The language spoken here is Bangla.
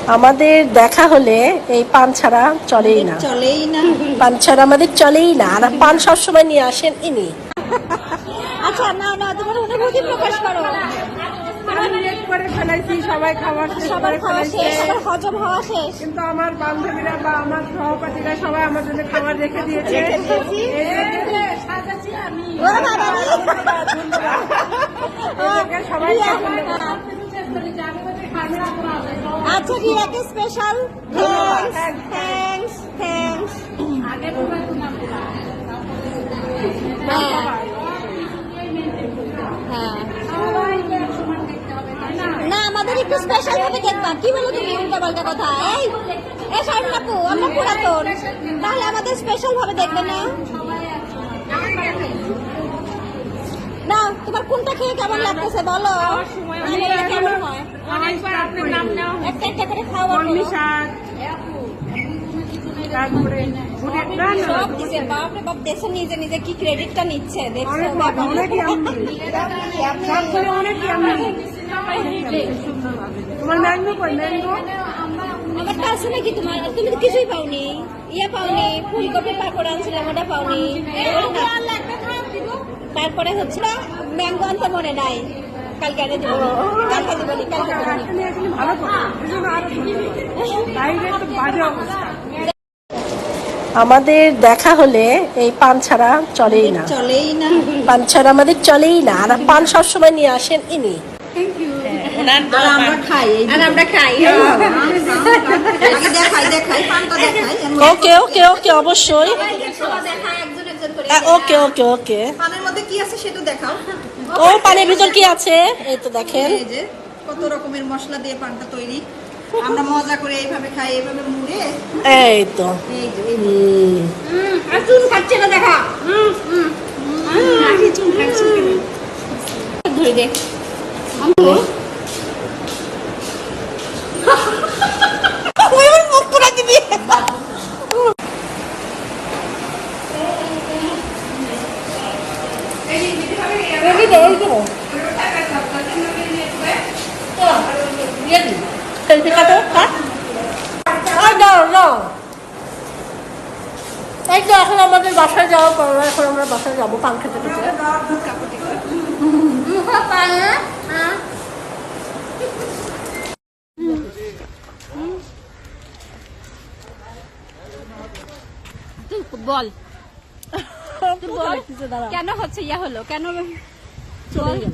আমাদের দেখা হলে এই পান ছাড়া চলেই না, পান ছাড়া আমাদের চলেই না। আর পান সবসময় নিয়ে আসেন ইনি। আচ্ছা, না না, তোমার অনুভূতি প্রকাশ করো। সবাই খাবার শেষ, সবার হজম হওয়া শেষ, কিন্তু আমার বান্ধবীরা বা আমার সহপাঠীরা সবাই আমার জন্য খাবার রেখে দিয়েছে। সবাই আচ্ছা, রিয়াকে স্পেশাল থ্যাঙ্কস। না, আমাদের একটু স্পেশাল ভাবে দেখবা। কি বলো তুমি উল্টা পাল্টা কথা? এই শারমিন আপু, আমরা পুরাতন, তাহলে আমাদের স্পেশাল ভাবে দেখবে না? না, তোমার কোনটা খেয়ে কেমন লাগতেছে বলো, কেমন হয়? একটা একটা করে খাওয়া সব দিচ্ছে। বাপরে বাপ, দেশে নিজে নিজে কি ক্রেডিটটা নিচ্ছে দেখছো? আমারটা আছে নাকি তোমার? তুমি তো কিছুই পাওনি, পাওনি, ফুলকপি পাকড় আনছিলাম, ওটা পাওনি। তারপরে হচ্ছে না, ম্যাঙ্গো আনতে মনে নাই, কালকে আনে দিব, কালকে দিবনি, কালকে আমাদের দেখা হলে এই পান ছাড়া চলেই না, পান ছাড়া আমাদের চলেই না। আর পান সবসময় নিয়ে আসেন ইনি। ওকে ওকে ওকে, অবশ্যই। ওকে ওকে ওকে। পানের মধ্যে কি আছে সেটা দেখাও। ও, পানের ভিতর কি আছে? এই তো দেখেন, এই যে কত রকমের মশলা দিয়ে পানটা তৈরি। আমরা মজা করে এইভাবে খাই, এইভাবে মুড়ে। এই তো আর চুন খাচ্ছে না, দেখা। চুন খাচ্ছে ধরে দে। এই তো এখন আমাদের বাসায় যাওয়া পড়লো, এখন আমরা বাসায় যাবো পান খেতে খেতে। বল কেন হচ্ছে, ইয়া হলো কেন? চলে গেল।